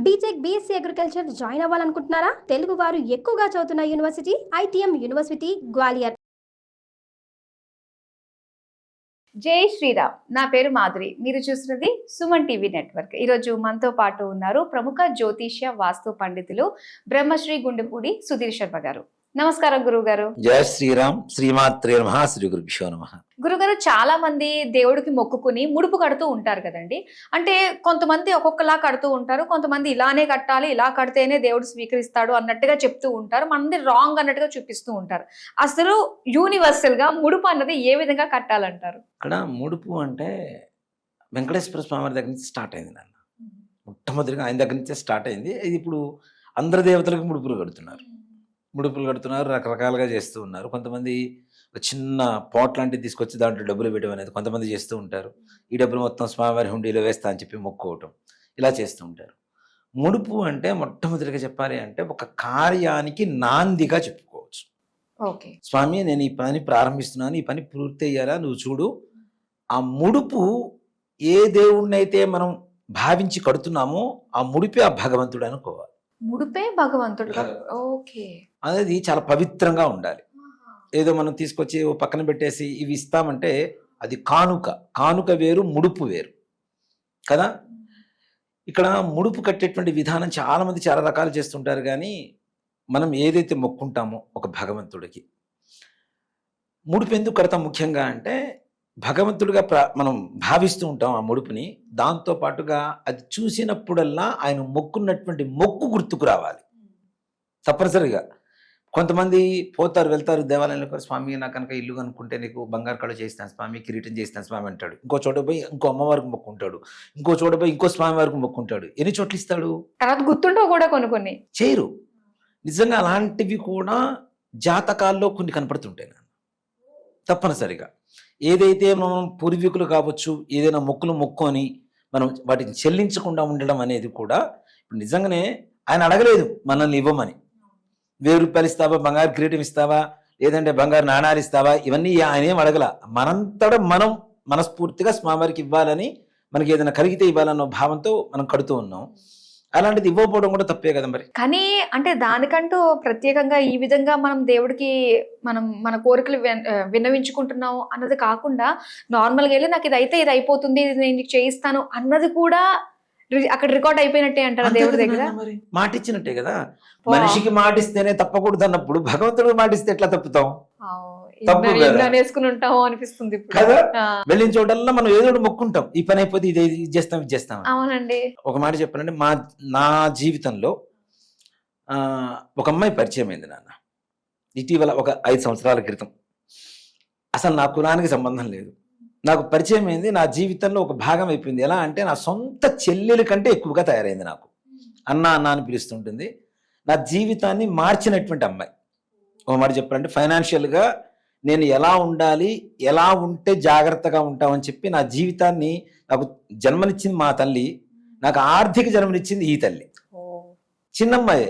BTech BSc agriculture join అవ్వాలనుకుంటున్నారా? తెలుగు వారు ఎక్కువగా చదువుతున్న యూనివర్సిటీ ఐటీఎం యూనివర్సిటీ గ్వాలియర్. జై శ్రీరామ్. నా పేరు మాధురి. మీరు చూస్తున్నది సుమన్ టీవీ నెట్వర్క్. ఈరోజు మనతో పాటు ఉన్నారు ప్రముఖ జ్యోతిష్య వాస్తు పండితులు బ్రహ్మశ్రీ గుండెపూడి సుధీర్ శర్మ గారు. నమస్కారం గురువు గారు. జయ శ్రీరామ్. శ్రీమాత్రే నమః. శ్రీ గురుభ్యో నమః. గురుగారు, చాలా మంది దేవుడికి మొక్కుకుని ముడుపు కడుతూ ఉంటారు కదండి. అంటే కొంతమంది ఒక్కొక్కలా కడుతూ ఉంటారు, కొంతమంది ఇలానే కట్టాలి, ఇలా కడితేనే దేవుడు స్వీకరిస్తాడు అన్నట్టుగా చెప్తూ ఉంటారు, మనది రాంగ్ అన్నట్టుగా చూపిస్తూ ఉంటారు. అసలు యూనివర్సల్ గా ముడుపు అన్నది ఏ విధంగా కట్టాలంటారు? ఇక్కడ ముడుపు అంటే వెంకటేశ్వర స్వామి దగ్గర నుంచి స్టార్ట్ అయింది నాన్న. మొట్టమొదటిగా ఆయన దగ్గర నుంచే స్టార్ట్ అయింది. ఇది ఇప్పుడు అందరి దేవతలకు ముడుపులు కడుతున్నారు, రకరకాలుగా చేస్తూ ఉన్నారు. కొంతమంది ఒక చిన్న పాట్ లాంటిది తీసుకొచ్చి దాంట్లో డబ్బులు వేయడం అనేది కొంతమంది చేస్తూ ఉంటారు. ఈ డబ్బులు మొత్తం స్వామివారి హుండీలో వేస్తా అని చెప్పి మొక్కుకోవటం, ఇలా చేస్తూ ఉంటారు. ముడుపు అంటే మొట్టమొదటిగా చెప్పాలి అంటే ఒక కార్యానికి నాందిగా చెప్పుకోవచ్చు. ఓకే స్వామి, నేను ఈ పని ప్రారంభిస్తున్నాను, ఈ పని పూర్తి అయ్యారా నువ్వు చూడు. ఆ ముడుపు ఏ దేవుణ్ణైతే మనం భావించి కడుతున్నామో ఆ ముడిపే ఆ భగవంతుడు అనుకోవాలి. ముడిపే భగవంతుడు. ఓకే, అనేది చాలా పవిత్రంగా ఉండాలి. ఏదో మనం తీసుకొచ్చి ఓ పక్కన పెట్టేసి ఇవి ఇస్తామంటే అది కానుక వేరు, ముడుపు వేరు కదా. ఇక్కడ ముడుపు కట్టేటువంటి విధానం చాలామంది చాలా రకాలు చేస్తుంటారు. కానీ మనం ఏదైతే మొక్కుంటామో ఒక భగవంతుడికి ముడుపు ఎందుకు కడతాం ముఖ్యంగా అంటే భగవంతుడిగా మనం భావిస్తూ ఉంటాం ఆ ముడుపుని. దాంతో పాటుగా అది చూసినప్పుడల్లా ఆయన మొక్కున్నటువంటి మొక్కు గుర్తుకు రావాలి తప్పనిసరిగా. కొంతమంది పోతారు, వెళ్తారు దేవాలయంలో, స్వామి నాకు కనుక ఇల్లు కనుక్కుంటే నీకు బంగారు కళ చేస్తాను స్వామి, కిరీటం చేస్తాను స్వామి అంటాడు. ఇంకో చోట పోయి ఇంకో అమ్మవారికి మొక్కుంటాడు, ఇంకో చోట పోయి ఇంకో స్వామి వారికి మొక్కుంటాడు. ఎన్ని చోట్ల ఇస్తాడు? తర్వాత గుర్తుండవు కూడా కొన్ని చేయరు. నిజంగా అలాంటివి కూడా జాతకాల్లో కొన్ని కనపడుతుంటాయి తప్పనిసరిగా. ఏదైతే మనం పూర్వీకులు కావచ్చు ఏదైనా మొక్కుని మనం వాటిని చెల్లించకుండా ఉండడం అనేది కూడా ఇప్పుడు నిజంగానే ఆయన అడగలేదు మనల్ని ఇవ్వమని. 1000 రూపాయలు ఇస్తావా, బంగారు కిరీటం ఇస్తావా, లేదంటే బంగారు నాణాలు ఇస్తావా, ఇవన్నీ ఆయన ఏం అడగల. మనంతట మనం మనస్ఫూర్తిగా స్వామివారికి ఇవ్వాలని, మనకి ఏదైనా కలిగితే ఇవ్వాలన్న భావంతో మనం కడుతూ ఉన్నాం. అలాంటిది ఇవ్వకపోవడం కూడా తప్పే కదా మరి. కానీ అంటే దానికంటూ ప్రత్యేకంగా ఈ విధంగా మనం దేవుడికి మన కోరికలు విన్నవించుకుంటున్నాం అన్నది కాకుండా నార్మల్గా వెళ్ళి నాకు ఇది అయిపోతుంది, ఇది నేను చేయిస్తాను అన్నది కూడా అక్కడ రికార్డ్ అయిపోయినట్టే అంటారా దేవుడి దగ్గర? మాట ఇచ్చినట్టే కదా. మనిషికి మాటిస్తేనే తప్పకూడదు అన్నప్పుడు భగవంతుడికి మాటిస్తే ఎట్లా తప్పుతాం? వేసుకుని ఉంటాము అనిపిస్తుంది కదా. వెళ్ళిన చోటల్లా మనం ఏదో మొక్కుంటాం, ఈ పని అయిపోతే ఇది చేస్తాం ఇది చేస్తాం. అవునండి. ఒక మాట చెప్పానంటే నా జీవితంలో ఒక అమ్మాయి పరిచయం అయింది నాన్న ఇటీవల, ఒక 5 సంవత్సరాల క్రితం. అసలు నా కులానికి సంబంధం లేదు, నాకు పరిచయం అయింది. నా జీవితంలో ఒక భాగం అయిపోయింది. ఎలా అంటే నా సొంత చెల్లెల కంటే ఎక్కువగా తయారైంది. నాకు అన్న అని పిలుస్తుంటుంది. నా జీవితాన్ని మార్చినటువంటి అమ్మాయి. ఒక మాట చెప్పాలంటే ఫైనాన్షియల్గా నేను ఎలా ఉండాలి, ఎలా ఉంటే జాగ్రత్తగా ఉంటామని చెప్పి నా జీవితాన్ని, నాకు జన్మనిచ్చింది మా తల్లి, నాకు ఆర్థిక జన్మనిచ్చింది ఈ తల్లి. చిన్నమ్మాయి,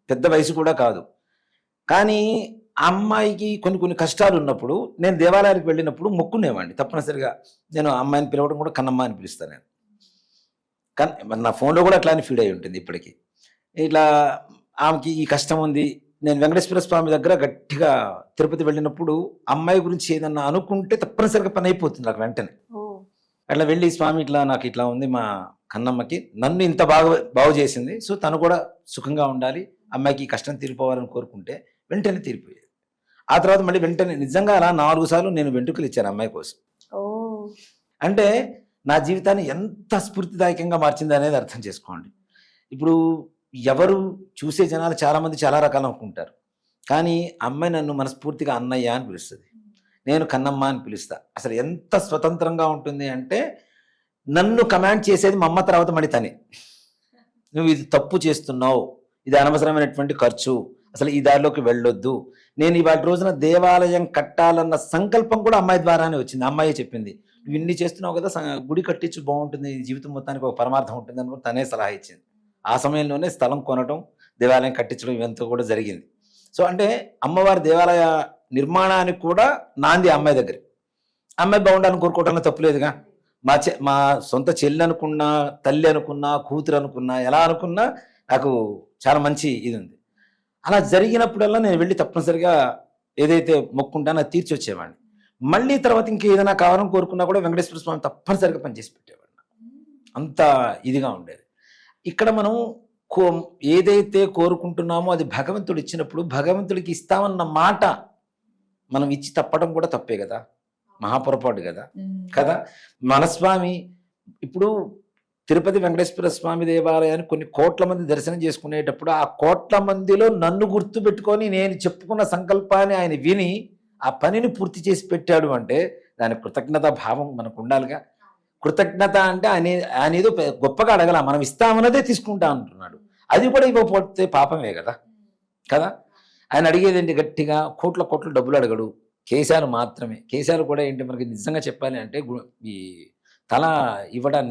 పెద్ద వయసు కూడా కాదు. కానీ ఆ అమ్మాయికి కొన్ని కష్టాలు ఉన్నప్పుడు నేను దేవాలయానికి వెళ్ళినప్పుడు మొక్కునేవాడిని తప్పనిసరిగా. నేను అమ్మాయిని పిలవడం కూడా కన్నమ్మ అని పిలుస్తాను నేను. కానీ నా ఫోన్లో కూడా అట్లానే ఫీడ్ అయి ఉంటుంది ఇప్పటికీ. ఇట్లా ఆమెకి ఈ కష్టం ఉంది. నేను వెంకటేశ్వర స్వామి దగ్గర గట్టిగా తిరుపతి వెళ్ళినప్పుడు అమ్మాయి గురించి ఏదన్నా అనుకుంటే తప్పనిసరిగా పని అయిపోతుంది నాకు వెంటనే. అట్లా వెళ్ళి స్వామి ఇట్లా నాకు ఇట్లా ఉంది, మా కన్నమ్మకి నన్ను ఇంత బాగు చేసింది, సో తను కూడా సుఖంగా ఉండాలి, అమ్మాయికి ఈ కష్టం తీరిపోవాలని కోరుకుంటే వెంటనే తీరిపోయేది. ఆ తర్వాత మళ్ళీ వెంటనే నిజంగా అలా 4 సార్లు నేను వెంట్రుకలు ఇచ్చాను అమ్మాయి కోసం. అంటే నా జీవితాన్ని ఎంత స్ఫూర్తిదాయకంగా మార్చింది అనేది అర్థం చేసుకోండి. ఇప్పుడు ఎవరు చూసే జనాలు చాలామంది చాలా రకాలు అనుకుంటారు. కానీ అమ్మాయి నన్ను మనస్ఫూర్తిగా అన్నయ్య అని పిలుస్తుంది, నేను కన్నమ్మ అని పిలుస్తా. అసలు ఎంత స్వతంత్రంగా ఉంటుంది అంటే నన్ను కమాండ్ చేసేది మా అమ్మ, తర్వాత మళ్ళీ తనే. నువ్వు ఇది తప్పు చేస్తున్నావు, ఇది అనవసరమైనటువంటి ఖర్చు, అసలు ఈ దారిలోకి వెళ్ళొద్దు. నేను ఇవాళ రోజున దేవాలయం కట్టాలన్న సంకల్పం కూడా అమ్మాయి ద్వారానే వచ్చింది. అమ్మాయి చెప్పింది, నువ్వు ఇన్ని చేస్తున్నావు కదా, గుడి కట్టించు బాగుంటుంది, జీవితం మొత్తానికి ఒక పరమార్థం ఉంటుంది అని తనే సలహా ఇచ్చింది. ఆ సమయంలోనే స్థలం కొనడం, దేవాలయం కట్టించడం ఇవంతా కూడా జరిగింది. సో అంటే అమ్మవారి దేవాలయ నిర్మాణానికి కూడా నాంది అమ్మాయి దగ్గర. అమ్మాయి బాగుండాలని కోరుకోవడంలో తప్పులేదుగా. మా సొంత చెల్లి అనుకున్నా, తల్లి అనుకున్నా, కూతురు అనుకున్నా, ఎలా అనుకున్నా నాకు చాలా మంచి ఇది ఉంది. అలా జరిగినప్పుడల్లా నేను వెళ్ళి తప్పనిసరిగా ఏదైతే మొక్కుంటానో అది తీర్చి వచ్చేవాడిని. మళ్ళీ తర్వాత ఇంకేదైనా కావాలని కోరుకున్నా కూడా వెంకటేశ్వర స్వామి తప్పనిసరిగా పనిచేసి పెట్టేవాడిని. అంత ఇదిగా ఉండేది. ఇక్కడ మనం ఏదైతే కోరుకుంటున్నామో అది భగవంతుడు ఇచ్చినప్పుడు భగవంతుడికి ఇస్తామన్న మాట మనం ఇచ్చి తప్పడం కూడా తప్పే కదా, మహాపొరపాటు కదా కదా. మన స్వామి ఇప్పుడు తిరుపతి వెంకటేశ్వర స్వామి దేవాలయాన్ని కొన్ని కోట్ల మంది దర్శనం చేసుకునేటప్పుడు ఆ కోట్ల మందిలో నన్ను గుర్తు పెట్టుకొని నేను చెప్పుకున్న సంకల్పాన్ని ఆయన విని ఆ పనిని పూర్తి చేసి పెట్టాడు అంటే దాని కృతజ్ఞతా భావం మనకు ఉండాలిగా. కృతజ్ఞత అంటే ఆయన ఏదో గొప్పగా అడగల, మనం ఇస్తామన్నదే తీసుకుంటా అంటున్నాడు. అది కూడా ఇవ్వకపోతే పాపమే కదా కదా. ఆయన అడిగేది ఏంటి, గట్టిగా కోట్ల డబ్బులు అడగడు, కేశాలు మాత్రమే. కేశాలు కూడా ఏంటి మనకి నిజంగా చెప్పాలి అంటే ఈ తల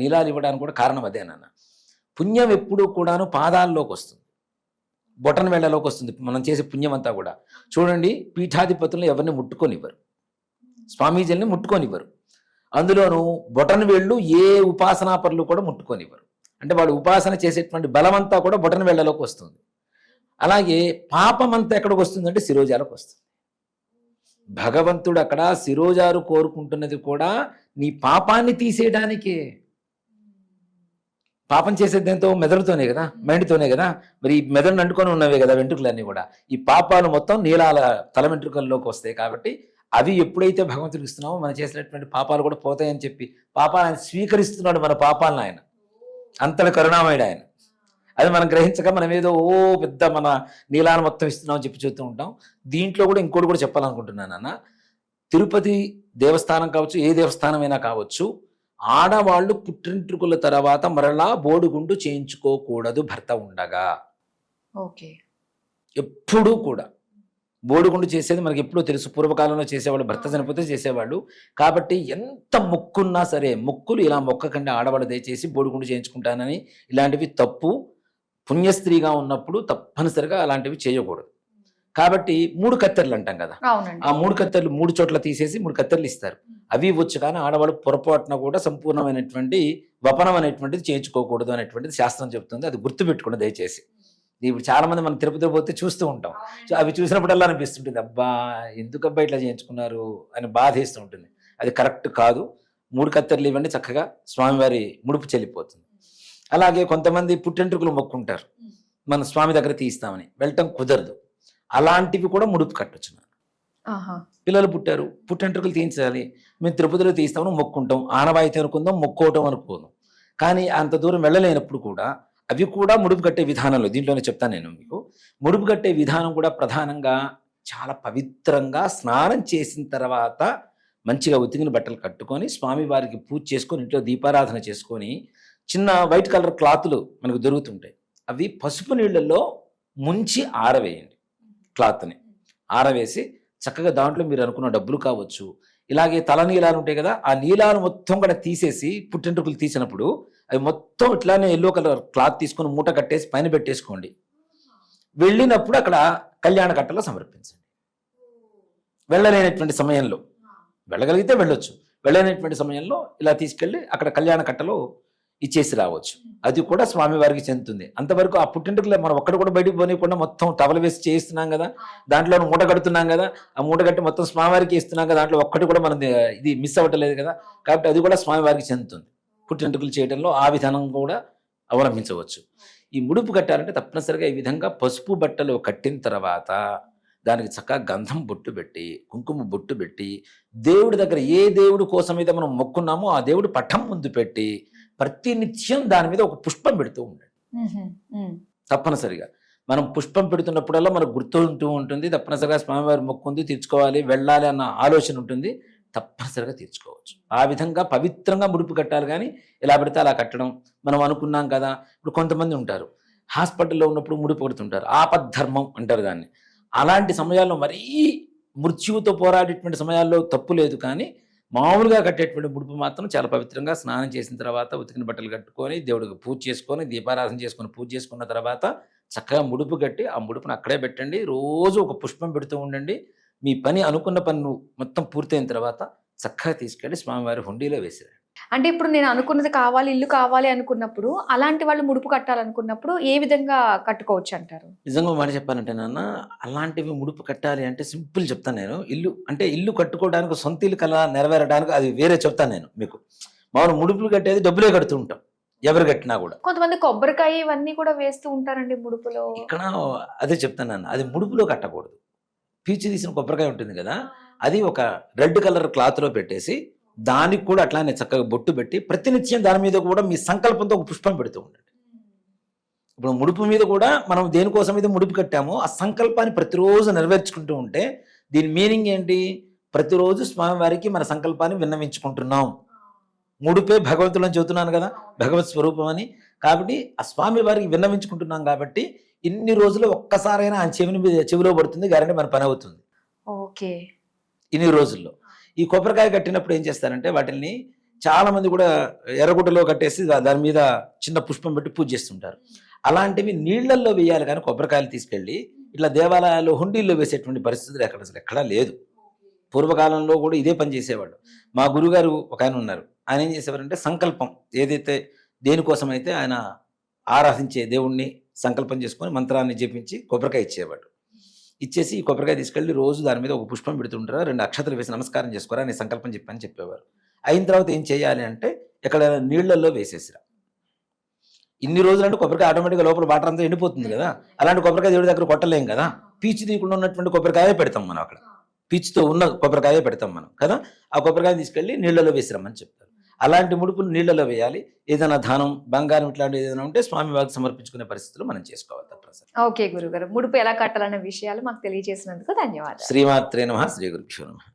నీలాలు ఇవ్వడానికి కూడా కారణం అదే నాన్న. పుణ్యం ఎప్పుడూ కూడాను పాదాల్లోకి వస్తుంది, బొటన వేళ్లలోకి వస్తుంది. మనం చేసే పుణ్యం అంతా కూడా చూడండి, పీఠాధిపతులను ఎవరిని ముట్టుకొనివ్వరు, స్వామీజీల్ని ముట్టుకొనివ్వరు. అందులోనూ బొటన వేళ్ళు ఏ ఉపాసనా పరులు కూడా ముట్టుకొనివ్వరు. అంటే వాడు ఉపాసన చేసేటువంటి బలమంతా కూడా బొటన వేళ్లలోకి వస్తుంది. అలాగే పాపం అంతా ఎక్కడికి వస్తుందంటే శిరోజాలకు వస్తుంది. భగవంతుడు అక్కడ శిరోజారు కోరుకుంటున్నది కూడా నీ పాపాన్ని తీసేయడానికే. పాపం చేసేది ఎంతో మెదడుతోనే కదా, మైండ్తోనే కదా. మరి ఈ మెదడును అంటుకొని ఉన్నవే కదా వెంట్రుకలన్నీ కూడా. ఈ పాపాలు మొత్తం నీలాల తల వెంట్రుకల్లోకి వస్తాయి. కాబట్టి అవి ఎప్పుడైతే భగవంతుడికి ఇస్తున్నామో మనం చేసినటువంటి పాపాలు కూడా పోతాయని చెప్పి పాపాలను స్వీకరిస్తున్నాడు. మన పాపాలను ఆయన అంతటి కరుణామయుడు ఆయన. అది మనం గ్రహించక మనం ఏదో పెద్ద మన నీలాన్ని మొత్తం ఇస్తున్నామని చెప్పి చూస్తూ ఉంటాం. దీంట్లో కూడా ఇంకోటి కూడా చెప్పాలనుకుంటున్నాను అన్న. తిరుపతి దేవస్థానం కావచ్చు, ఏ దేవస్థానమైనా కావచ్చు, ఆడవాళ్ళు పుట్టింట్రుకుల తర్వాత మరలా బోడిగుండు చేయించుకోకూడదు భర్త ఉండగా. ఓకే, ఎప్పుడూ కూడా బోడిగుండు చేసేది మనకి ఎప్పుడూ తెలుసు. పూర్వకాలంలో చేసేవాళ్ళు, భర్త చనిపోతే చేసేవాళ్ళు. కాబట్టి ఎంత మొక్కున్నా సరే, మొక్కులు ఇలా మొక్కకండి ఆడవాళ్ళు దయచేసి బోడిగుండు చేయించుకుంటానని ఇలాంటివి తప్పు. పుణ్యస్త్రీగా ఉన్నప్పుడు తప్పనిసరిగా అలాంటివి చేయకూడదు. కాబట్టి 3 కత్తెరలు అంటాం కదా, ఆ 3 కత్తెరలు 3 చోట్ల తీసేసి 3 కత్తెరలు ఇస్తారు. అవి వచ్చు కానీ ఆడవాళ్ళు పొరపాటున కూడా సంపూర్ణమైనటువంటి వపనం అనేటువంటిది చేయించుకోకూడదు అనేటువంటిది శాస్త్రం చెబుతుంది. అది గుర్తుపెట్టుకోండి దయచేసి. ఇప్పుడు చాలా మంది మనం తిరుపతి పోతే చూస్తూ ఉంటాం. అవి చూసినప్పుడల్లా అనిపిస్తుంటుంది, అబ్బా ఎందుకబ్బా ఇట్లా చేయించుకున్నారు అని బాధేస్తూ ఉంటుంది. అది కరెక్ట్ కాదు. 3 కత్తెరలు ఇవ్వండి, చక్కగా స్వామివారి ముడుపు చెల్లిపోతుంది. అలాగే కొంతమంది పుట్టెంట్రుకలు మొక్కుంటారు, మన స్వామి దగ్గర తీస్తామని వెళ్ళటం కుదరదు. అలాంటివి కూడా ముడుపు కట్టొచ్చు. పిల్లలు పుట్టారు, పుట్టెంట్రుకలు తీయించాలి, మేము తిరుపతిలో తీస్తామని మొక్కుంటాం, ఆనవాయితీ అనుకుందాం, మొక్కోవటం అనుకోదాం. కానీ అంత దూరం వెళ్ళలేనప్పుడు కూడా అవి కూడా ముడుపు కట్టే విధానంలో దీంట్లోనే చెప్తాను నేను మీకు. ముడుపు కట్టే విధానం కూడా ప్రధానంగా చాలా పవిత్రంగా స్నానం చేసిన తర్వాత మంచిగా ఉతికిన బట్టలు కట్టుకొని స్వామివారికి పూజ చేసుకొని ఇంట్లో దీపారాధన చేసుకొని చిన్న వైట్ కలర్ క్లాతులు మనకు దొరుకుతుంటాయి. అవి పసుపు నీళ్ళల్లో ముంచి ఆరవేయండి. క్లాత్ని ఆరవేసి చక్కగా దాంట్లో మీరు అనుకున్న డబ్బులు కావచ్చు, ఇలాగే తల నీలాలు ఉంటాయి కదా, ఆ నీలాలు మొత్తం కూడా తీసేసి పుట్టింట్రుకులు తీసినప్పుడు అవి మొత్తం ఇట్లానే ఎల్లో కలర్ క్లాత్ తీసుకొని మూట కట్టేసి పైన పెట్టేసుకోండి. వెళ్ళినప్పుడు అక్కడ కళ్యాణ కట్టలో సమర్పించండి. వెళ్ళలేనటువంటి సమయంలో, వెళ్ళగలిగితే వెళ్ళొచ్చు, వెళ్ళలేనటువంటి సమయంలో ఇలా తీసుకెళ్ళి అక్కడ కళ్యాణ కట్టలో ఇచ్చేసి రావచ్చు. అది కూడా స్వామివారికి చెందుతుంది. అంతవరకు ఆ పుట్టింటికి మనం ఒక్కడు కూడా బయటకు పోనీయకుండా మొత్తం టవల్ వేసి చేయిస్తున్నాం కదా, దాంట్లో మూట కడుతున్నాం కదా, ఆ మూట కట్టి మొత్తం స్వామివారికి ఇస్తున్నాం కదా, దాంట్లో ఒక్కటి కూడా మనం ఇది మిస్ అవ్వట్లేదు కదా. కాబట్టి అది కూడా స్వామివారికి చెందుతుంది. పుట్టింటికలు చేయడంలో ఆ విధానం కూడా అవలంబించవచ్చు. ఈ ముడుపు కట్టాలంటే తప్పనిసరిగా ఈ విధంగా పసుపు బట్టలు కట్టిన తర్వాత దానికి చక్కగా గంధం బొట్టు పెట్టి, కుంకుమ బొట్టు పెట్టి, దేవుడి దగ్గర ఏ దేవుడి కోసమైతే మనం మొక్కున్నామో ఆ దేవుడి పటం ముందు పెట్టి ప్రతి నిత్యం దాని మీద ఒక పుష్పం పెడుతూ ఉండండి. తప్పనిసరిగా మనం పుష్పం పెడుతున్నప్పుడల్లా మనకు గుర్తుంటూ ఉంటుంది. తప్పనిసరిగా స్వామివారి మొక్కుంది, తీర్చుకోవాలి, వెళ్ళాలి అన్న ఆలోచన ఉంటుంది. తప్పనిసరిగా తీర్చుకోవచ్చు. ఆ విధంగా పవిత్రంగా ముడుపు కట్టాలి. కానీ ఇలా పెడితే అలా కట్టడం మనం అనుకున్నాం కదా. ఇప్పుడు కొంతమంది ఉంటారు హాస్పిటల్లో ఉన్నప్పుడు ముడుపు కడుతుంటారు, ఆపద్ధర్మం అంటారు దాన్ని. అలాంటి సమయాల్లో మరీ మృత్యువుతో పోరాడేటువంటి సమయాల్లో తప్పు లేదు. కానీ మామూలుగా కట్టేటువంటి ముడుపు మాత్రం చాలా పవిత్రంగా స్నానం చేసిన తర్వాత ఉతికిన బట్టలు కట్టుకొని దేవుడికి పూజ చేసుకొని దీపారాధన చేసుకొని పూజ చేసుకున్న తర్వాత చక్కగా ముడుపు కట్టి ఆ ముడుపును అక్కడే పెట్టండి. రోజు ఒక పుష్పం పెడుతూ ఉండండి. మీ పని అనుకున్న పని మొత్తం పూర్తయిన తర్వాత చక్కగా తీసుకెళ్ళి స్వామివారి హుండీలో వేసేయండి. అంటే ఇప్పుడు నేను అనుకున్నది కావాలి, ఇల్లు కావాలి అనుకున్నప్పుడు అలాంటి వాళ్ళు ముడుపు కట్టాలనుకున్నప్పుడు ఏ విధంగా కట్టుకోవచ్చు అంటారు? నిజంగా మాట చెప్పాలంటే నాన్న, అలాంటివి ముడుపు కట్టాలి అంటే సింపుల్ చెప్తాను నేను. ఇల్లు కట్టుకోవడానికి, సొంత ఇల్లు కల నెరవేరడానికి అది వేరే చెప్తాను నేను మీకు. మామూలు ముడుపులు కట్టేది డబ్బులే కడుతూ ఉంటాం ఎవరు కట్టినా కూడా. కొంతమంది కొబ్బరికాయ ఇవన్నీ కూడా వేస్తూ ఉంటారండి ముడుపులో. ఇక్కడ అదే చెప్తాను నాన్న, అది ముడుపులో కట్టకూడదు. పీచు తీసిన కొబ్బరికాయ ఉంటుంది కదా, అది ఒక రెడ్ కలర్ క్లాత్లో పెట్టేసి దానికి కూడా అట్లానే చక్కగా బొట్టు పెట్టి ప్రతినిత్యం దాని మీద కూడా మీ సంకల్పంతో ఒక పుష్పం పెడుతూ ఉండండి. ఇప్పుడు ముడుపు మీద కూడా మనం దేనికోసం అయితే ముడుపు కట్టామో ఆ సంకల్పాన్ని ప్రతిరోజు నెరవేర్చుకుంటూ ఉంటే దీని మీనింగ్ ఏంటి? ప్రతిరోజు స్వామివారికి మన సంకల్పాన్ని విన్నవించుకుంటున్నాం. ముడుపే భగవంతులని చెబుతున్నాను కదా, భగవత్ స్వరూపం అని. కాబట్టి ఆ స్వామి వారికి విన్నవించుకుంటున్నాం కాబట్టి ఇన్ని రోజులు ఒక్కసారైనా ఆయన చెవిలో పడుతుంది, గ్యారంటీ మన పని అవుతుంది. ఓకే. ఇన్ని రోజుల్లో ఈ కొబ్బరికాయ కట్టినప్పుడు ఏం చేస్తారంటే వాటిని చాలా మంది కూడా ఎర్రగుడ్డలో కట్టేసి దాని మీద చిన్న పుష్పం పెట్టి పూజ చేస్తుంటారు. అలాంటివి నీళ్లల్లో వేయాలి, కానీ కొబ్బరికాయలు తీసుకెళ్ళి ఇట్లా దేవాలయాల్లో హుండీల్లో వేసేటువంటి పరిస్థితులు అసలు ఎక్కడా లేదు. పూర్వకాలంలో కూడా ఇదే పని చేసేవాడు. మా గురుగారు ఒక ఆయన ఉన్నారు, ఆయన ఏం చేసేవారంటే సంకల్పం ఏదైతే దేనికోసం అయితే ఆయన ఆరాధించే దేవుణ్ణి సంకల్పం చేసుకొని మంత్రాన్ని జపించి కొబ్బరికాయ ఇచ్చేవాడు. ఇచ్చేసి ఈ కొబ్బరికాయ తీసుకెళ్ళి రోజు దాని మీద ఒక పుష్పం పెడుతుంటారు, 2 అక్షతలు వేసి నమస్కారం చేసుకోరా అని సంకల్పం చెప్పని చెప్పేవారు. అయిన తర్వాత ఏం చేయాలి అంటే ఎక్కడ నీళ్లలో వేసేసిరా. ఇన్ని రోజులు అంటే కొబ్బరికాయ ఆటోమేటిక్గా లోపల వాటర్ అంతా ఎండిపోతుంది కదా, అలాంటి కొబ్బరికాయ దేవుడి దగ్గర కొట్టలేం కదా. పీచు తీయకుండా ఉన్నటువంటి కొబ్బరికాయ పెడతాం మనం, అక్కడ పీచుతో ఉన్న కొబ్బరికాయ పెడతాం మనం కదా. ఆ కొబ్బరికాయ తీసుకెళ్ళి నీళ్లలో వేసిరమ్మని చెప్తారు. అలాంటి ముడుపులు నీళ్లలో వేయాలి. ఏదైనా దానం, బంగారం ఇట్లాంటివి ఏదైనా ఉంటే స్వామి వారికి సమర్పించుకునే పరిస్థితులు మనం చేసుకోవాలి తప్పనిసరి. ఓకే గురుగారు, ముడుపు ఎలా కట్టాలనే విషయాలు మాకు తెలియజేసినందుకు ధన్యవాదాలు. శ్రీమాత్రే నమః. శ్రీ గురుభ్యో నమః.